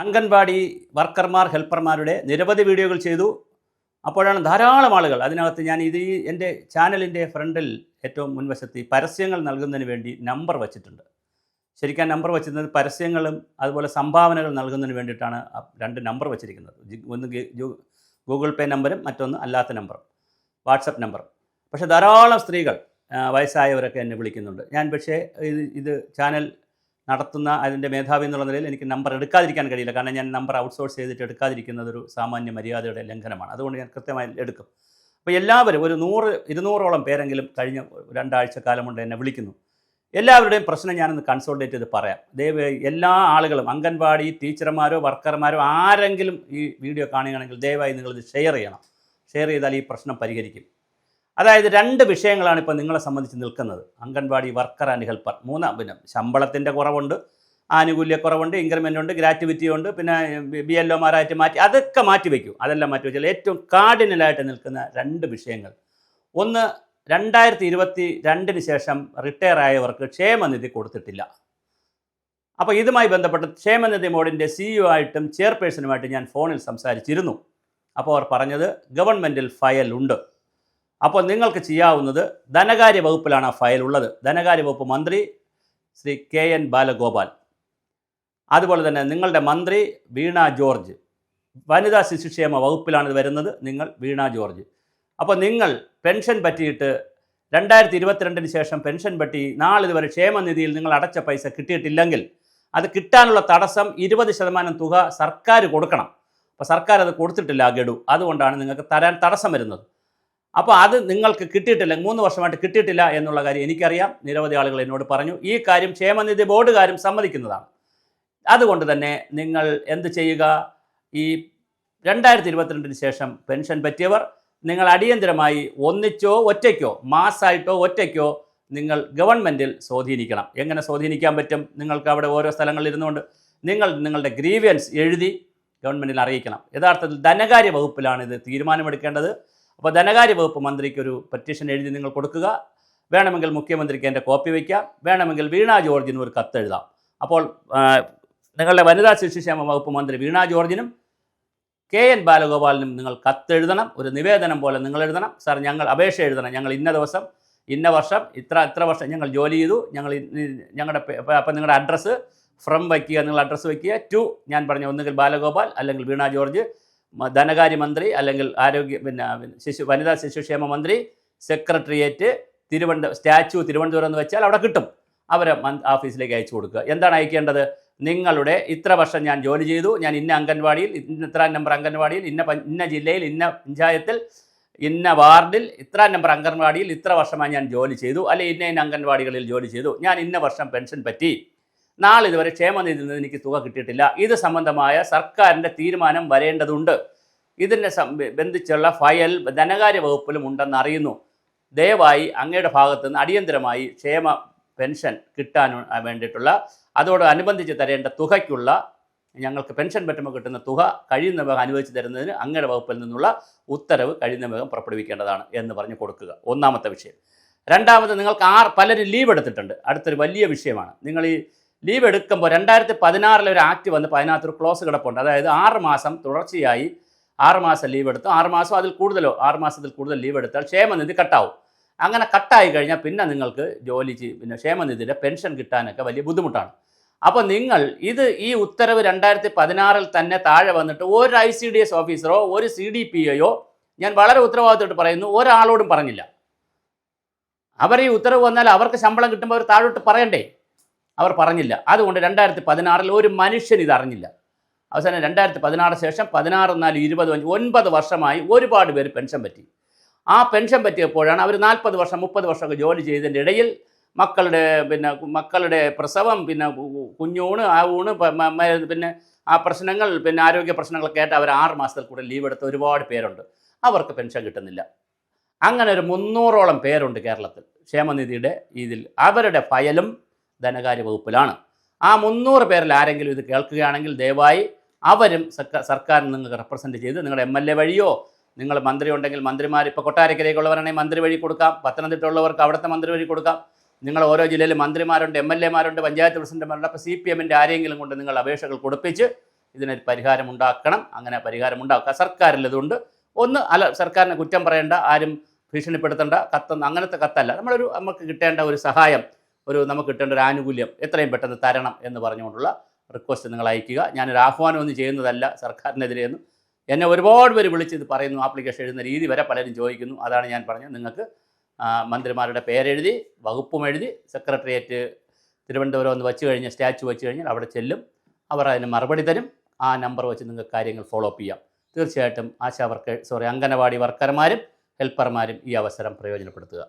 അംഗൻവാടി വർക്കർമാർ ഹെൽപ്പർമാരുടെ നിരവധി വീഡിയോകൾ ചെയ്തു. അപ്പോഴാണ് ധാരാളം ആളുകൾ അതിനകത്ത് ഞാൻ എൻ്റെ ചാനലിൻ്റെ ഫ്രണ്ടിൽ ഏറ്റവും മുൻവശത്ത് ഈ പരസ്യങ്ങൾ നൽകുന്നതിന് വേണ്ടി നമ്പർ വച്ചിട്ടുണ്ട്. ശരിക്കും നമ്പർ വച്ചിരുന്നത് പരസ്യങ്ങളും അതുപോലെ സംഭാവനകൾ നൽകുന്നതിന് വേണ്ടിയിട്ടാണ് രണ്ട് നമ്പർ വച്ചിരിക്കുന്നത്. ഒന്ന് ഗൂഗിൾ പേ നമ്പറും മറ്റൊന്ന് അല്ലാത്ത നമ്പറും, വാട്സപ്പ് നമ്പറും. പക്ഷേ ധാരാളം സ്ത്രീകൾ വയസ്സായവരൊക്കെ എന്നെ വിളിക്കുന്നുണ്ട്. ഞാൻ പക്ഷേ ഇത് ചാനൽ നടത്തുന്ന അതിൻ്റെ മേധാവി എന്നുള്ള നിലയിൽ എനിക്ക് നമ്പർ എടുക്കാതിരിക്കാൻ കഴിയില്ല. കാരണം ഞാൻ നമ്പർ ഔട്ട്സോഴ്സ് ചെയ്തിട്ട് എടുക്കാതിരിക്കുന്നത് ഒരു സാമാന്യ മര്യാദയുടെ ലംഘനമാണ്. അതുകൊണ്ട് ഞാൻ കൃത്യമായി എടുക്കും. അപ്പോൾ എല്ലാവരും ഒരു 100-200ഓളം പേരെങ്കിലും കഴിഞ്ഞ 2 ആഴ്ച കാലം കൊണ്ട് എന്നെ വിളിക്കുന്നു. എല്ലാവരുടെയും പ്രശ്നം ഞാനൊന്ന് കൺസോൾട്ടേറ്റ് ചെയ്ത് പറയാം. ദയവായി എല്ലാ ആളുകളും, അംഗൻവാടി ടീച്ചർമാരോ വർക്കർമാരോ ആരെങ്കിലും ഈ വീഡിയോ കാണുകയാണെങ്കിൽ ദയവായി നിങ്ങളിത് ഷെയർ ചെയ്യണം. ഷെയർ ചെയ്താൽ ഈ പ്രശ്നം പരിഹരിക്കും. അതായത് 2 വിഷയങ്ങളാണ് ഇപ്പോൾ നിങ്ങളെ സംബന്ധിച്ച് നിൽക്കുന്നത്. Anganwadi worker and helper. പിന്നെ ശമ്പളത്തിൻ്റെ കുറവുണ്ട്, ആനുകൂല്യക്കുറവുണ്ട്, ഇൻക്രിമെൻ്റ് ഉണ്ട്, ഗ്രാറ്റുവിറ്റി ഉണ്ട്, പിന്നെ BLOമാരായിട്ട് മാറ്റി, അതൊക്കെ മാറ്റി വയ്ക്കൂ. അതെല്ലാം മാറ്റി വെച്ചാൽ ഏറ്റവും കാർഡിനലായിട്ട് നിൽക്കുന്ന 2 വിഷയങ്ങൾ. ഒന്ന്, 2022 ശേഷം റിട്ടയർ ആയവർക്ക് ക്ഷേമനിധി കൊടുത്തിട്ടില്ല. അപ്പോൾ ഇതുമായി ബന്ധപ്പെട്ട് ക്ഷേമനിധി ബോർഡിൻ്റെ CEO ആയിട്ടും ചെയർപേഴ്സണുമായിട്ട് ഞാൻ ഫോണിൽ സംസാരിച്ചിരുന്നു. അപ്പോൾ അവർ പറഞ്ഞത് ഗവൺമെൻറ്റിൽ ഫയൽ ഉണ്ട്. അപ്പോൾ നിങ്ങൾക്ക് ചെയ്യാവുന്നത്, ധനകാര്യ വകുപ്പിലാണ് ആ ഫയൽ ഉള്ളത്. ധനകാര്യ വകുപ്പ് മന്ത്രി ശ്രീ KN ബാലഗോപാൽ, അതുപോലെ തന്നെ നിങ്ങളുടെ മന്ത്രി വീണ ജോർജ്, വനിതാ ശിശുക്ഷേമ വകുപ്പിലാണ് ഇത് വരുന്നത്, നിങ്ങൾ വീണ ജോർജ്. അപ്പോൾ നിങ്ങൾ പെൻഷൻ പറ്റിയിട്ട് 2022 ശേഷം പെൻഷൻ പറ്റി നാളിതുവരെ ക്ഷേമനിധിയിൽ നിങ്ങൾ അടച്ച പൈസ കിട്ടിയിട്ടില്ലെങ്കിൽ അത് കിട്ടാനുള്ള തടസ്സം 20% തുക സർക്കാർ കൊടുക്കണം. അപ്പോൾ സർക്കാർ അത് കൊടുത്തിട്ടില്ല ആ ഗഡു. അതുകൊണ്ടാണ് നിങ്ങൾക്ക് തരാൻ തടസ്സം വരുന്നത്. അപ്പോൾ അത് നിങ്ങൾക്ക് കിട്ടിയിട്ടില്ല, 3 വർഷമായിട്ട് കിട്ടിയിട്ടില്ല എന്നുള്ള കാര്യം എനിക്കറിയാം. നിരവധി ആളുകൾ എന്നോട് പറഞ്ഞു. ഈ കാര്യം ക്ഷേമനിധി ബോർഡുകാരും സമ്മതിക്കുന്നതാണ്. അതുകൊണ്ട് തന്നെ നിങ്ങൾ എന്ത് ചെയ്യുക, ഈ 2022 ശേഷം പെൻഷൻ പറ്റിയവർ നിങ്ങൾ അടിയന്തരമായി ഒന്നിച്ചോ ഒറ്റയ്ക്കോ, മാസമായിട്ടോ ഒറ്റയ്ക്കോ നിങ്ങൾ ഗവൺമെൻറ്റിൽ സ്വാധീനിക്കണം. എങ്ങനെ സ്വാധീനിക്കാൻ പറ്റും? നിങ്ങൾക്ക് അവിടെ ഓരോ സ്ഥലങ്ങളിൽ ഇരുന്നുകൊണ്ട് നിങ്ങളുടെ ഗ്രീവിയൻസ് എഴുതി ഗവൺമെൻറ്റിൽ അറിയിക്കണം. യഥാർത്ഥത്തിൽ ധനകാര്യ വകുപ്പിലാണ് ഇത് തീരുമാനമെടുക്കേണ്ടത്. അപ്പോൾ ധനകാര്യ വകുപ്പ് മന്ത്രിക്ക് ഒരു പെറ്റീഷൻ എഴുതി നിങ്ങൾ കൊടുക്കുക. വേണമെങ്കിൽ മുഖ്യമന്ത്രിക്ക് എൻ്റെ കോപ്പി വയ്ക്കാം, വേണമെങ്കിൽ വീണ ജോർജിനും ഒരു കത്തെഴുതാം. അപ്പോൾ നിങ്ങളുടെ വനിതാ ശിശുക്ഷേമ വകുപ്പ് മന്ത്രി വീണ ജോർജിനും KN ബാലഗോപാലിനും നിങ്ങൾ കത്തെഴുതണം. ഒരു നിവേദനം പോലെ നിങ്ങൾ എഴുതണം. സാർ, ഞങ്ങൾ അപേക്ഷ എഴുതണം, ഞങ്ങൾ ഇന്ന ദിവസം ഇന്ന വർഷം ഇത്ര വർഷം ഞങ്ങൾ ജോലി ചെയ്തു, അപ്പം നിങ്ങളുടെ അഡ്രസ്സ് ഫ്രം വയ്ക്കുക, നിങ്ങൾ അഡ്രസ്സ് വയ്ക്കുക, ടു ഞാൻ പറഞ്ഞ ഒന്നുകിൽ ബാലഗോപാൽ അല്ലെങ്കിൽ വീണ ജോർജ്, ധനകാര്യമന്ത്രി അല്ലെങ്കിൽ വനിതാ ശിശുക്ഷേമ മന്ത്രി, സെക്രട്ടേറിയറ്റ്, സ്റ്റാച്യു തിരുവനന്തപുരം എന്ന് വെച്ചാൽ അവിടെ കിട്ടും. അവരെ ഓഫീസിലേക്ക് അയച്ചു കൊടുക്കുക. എന്താണ് അയക്കേണ്ടത്? നിങ്ങളുടെ ഇത്ര വർഷം ഞാൻ ജോലി ചെയ്തു, ഞാൻ ഇന്ന അംഗൻവാടിയിൽ, ഇത്ര നമ്പർ അംഗൻവാടിയിൽ, ഇന്ന ജില്ലയിൽ, ഇന്ന പഞ്ചായത്തിൽ, ഇന്ന വാർഡിൽ, ഇത്ര നമ്പർ അംഗൻവാടിയിൽ ഇത്ര വർഷമായി ഞാൻ ജോലി ചെയ്തു, അല്ലെങ്കിൽ ഇന്ന അംഗൻവാടികളിൽ ജോലി ചെയ്തു, ഞാൻ ഇന്ന വർഷം പെൻഷൻ പറ്റി, നാളിതുവരെ ക്ഷേമനിധിയിൽ നിന്ന് എനിക്ക് തുക കിട്ടിയിട്ടില്ല, ഇത് സംബന്ധമായ സർക്കാരിൻ്റെ തീരുമാനം വരേണ്ടതുണ്ട്. ഇതിനെ ബന്ധിച്ചുള്ള ഫയൽ ധനകാര്യ വകുപ്പിലും ഉണ്ടെന്ന് അറിയുന്നു. ദയവായി അങ്ങയുടെ ഭാഗത്തു നിന്ന് അടിയന്തരമായി ക്ഷേമ പെൻഷൻ കിട്ടാൻ വേണ്ടിയിട്ടുള്ള, അതോടനുബന്ധിച്ച് തരേണ്ട തുകയ്ക്കുള്ള, ഞങ്ങൾക്ക് പെൻഷൻ പറ്റുമ്പോൾ കിട്ടുന്ന തുക കഴിയുന്ന വേഗം അനുവദിച്ച് തരുന്നതിന് അങ്ങയുടെ വകുപ്പിൽ നിന്നുള്ള ഉത്തരവ് കഴിയുന്ന വേഗം പുറപ്പെടുവിക്കേണ്ടതാണ് എന്ന് പറഞ്ഞ് കൊടുക്കുക. ഒന്നാമത്തെ വിഷയം. രണ്ടാമത്, നിങ്ങൾക്ക് പലരും ലീവ് എടുത്തിട്ടുണ്ട്. അടുത്തൊരു വലിയ വിഷയമാണ്. നിങ്ങൾ ഈ ലീവ് എടുക്കുമ്പോൾ 2016 ഒരു ആക്ട് വന്നപ്പോൾ അതിനകത്തൊരു ക്ലോസ് കിടപ്പുണ്ട്. അതായത് 6 മാസം തുടർച്ചയായി 6 മാസം ലീവ് എടുത്തു, 6 മാസം അതിൽ കൂടുതലോ 6 മാസത്തിൽ കൂടുതൽ ലീവ് എടുത്താൽ ക്ഷേമനിധി കട്ടാവും. അങ്ങനെ കട്ടായി കഴിഞ്ഞാൽ പിന്നെ നിങ്ങൾക്ക് പിന്നെ ക്ഷേമനിധിയുടെ പെൻഷൻ കിട്ടാനൊക്കെ വലിയ ബുദ്ധിമുട്ടാണ്. അപ്പോൾ നിങ്ങൾ ഈ ഉത്തരവ് 2016 തന്നെ താഴെ വന്നിട്ട് ഒരു ICDS ഓഫീസറോ ഒരു CDPO ഞാൻ വളരെ ഉത്തരവാദിത്തമായിട്ട് പറയുന്നു, ഒരാളോടും പറഞ്ഞില്ല. അവർ ഈ ഉത്തരവ് വന്നാൽ അവർക്ക് ശമ്പളം കിട്ടുമ്പോൾ അവർ താഴോട്ട് പറയണ്ടേ? അവർ പറഞ്ഞില്ല. അതുകൊണ്ട് 2016 ഒരു മനുഷ്യൻ ഇതറിഞ്ഞില്ല. അവസാനം 2016 ശേഷം 16, 4, 20, 9 വർഷമായി ഒരുപാട് പേര് പെൻഷൻ പറ്റി. ആ പെൻഷൻ പറ്റിയപ്പോഴാണ് അവർ 40 വർഷം 30 വർഷമൊക്കെ ജോലി ചെയ്തതിൻ്റെ ഇടയിൽ മക്കളുടെ പ്രസവം, പിന്നെ കുഞ്ഞൂണ്, ആ ഊണ്, പിന്നെ ആ പ്രശ്നങ്ങൾ, പിന്നെ ആരോഗ്യ പ്രശ്നങ്ങളൊക്കെ ആയിട്ട് അവർ 6 മാസത്തിൽ കൂടെ ലീവ് എടുത്ത ഒരുപാട് പേരുണ്ട്. അവർക്ക് പെൻഷൻ കിട്ടുന്നില്ല. അങ്ങനെ ഒരു 300ഓളം പേരുണ്ട് കേരളത്തിൽ ക്ഷേമനിധിയുടെ ഇതിൽ. അവരുടെ ഫയലും ധനകാര്യ വകുപ്പിലാണ്. ആ 300 പേരിൽ ആരെങ്കിലും ഇത് കേൾക്കുകയാണെങ്കിൽ ദയവായി അവരും സർക്കാരിന് നിങ്ങൾക്ക് റെപ്രസെൻറ്റ് ചെയ്ത് നിങ്ങളുടെ MLA വഴിയോ, നിങ്ങൾ മന്ത്രി ഉണ്ടെങ്കിൽ മന്ത്രിമാർ, ഇപ്പോൾ കൊട്ടാരക്കരയ്ക്കുള്ളവരാണെങ്കിൽ മന്ത്രി വഴി കൊടുക്കാം, പത്തനംതിട്ട ഉള്ളവർക്ക് അവിടുത്തെ മന്ത്രി വഴി കൊടുക്കാം. നിങ്ങൾ ഓരോ ജില്ലയിൽ മന്ത്രിമാരുണ്ട്, MLA മാരുണ്ട്, പഞ്ചായത്ത് പ്രസിഡന്റുമാരുണ്ട്. അപ്പോൾ CPM ആരെങ്കിലും കൊണ്ട് നിങ്ങൾ അപേക്ഷകൾ കൊടുപ്പിച്ച് ഇതിനൊരു പരിഹാരമുണ്ടാക്കണം. അങ്ങനെ പരിഹാരമുണ്ടാക്കുക. സർക്കാരിലതുകൊണ്ട് സർക്കാരിനെ കുറ്റം പറയേണ്ട, ആരും ഭീഷണിപ്പെടുത്തേണ്ട അങ്ങനത്തെ കത്തല്ല. നമുക്ക് കിട്ടേണ്ട ഒരു സഹായം, നമുക്ക് കിട്ടേണ്ട ഒരു ആനുകൂല്യം എത്രയും പെട്ടെന്ന് തരണം എന്ന് പറഞ്ഞുകൊണ്ടുള്ള റിക്വസ്റ്റ് നിങ്ങൾ അയക്കുക. ഞാനൊരു ആഹ്വാനമൊന്നും ചെയ്യുന്നതല്ല സർക്കാരിനെതിരെയൊന്നും. എന്നെ ഒരുപാട് പേര് വിളിച്ച് ഇത് പറയുന്നു. ആപ്ലിക്കേഷൻ എഴുതുന്ന രീതി വരെ പലരും ചോദിക്കുന്നു. അതാണ് ഞാൻ പറഞ്ഞത്, നിങ്ങൾക്ക് മന്ത്രിമാരുടെ പേരെഴുതി വകുപ്പും എഴുതി സെക്രട്ടേറിയറ്റ് തിരുവനന്തപുരം ഒന്ന് വെച്ച് കഴിഞ്ഞ് സ്റ്റാച്ചു വെച്ച് കഴിഞ്ഞാൽ അവിടെ ചെല്ലും. അവർ അതിന് മറുപടി തരും. ആ നമ്പർ വെച്ച് നിങ്ങൾക്ക് കാര്യങ്ങൾ ഫോളോ അപ്പ് ചെയ്യാം. തീർച്ചയായിട്ടും അംഗനവാടി വർക്കർമാരും ഹെൽപ്പർമാരും ഈ അവസരം പ്രയോജനപ്പെടുത്തുക.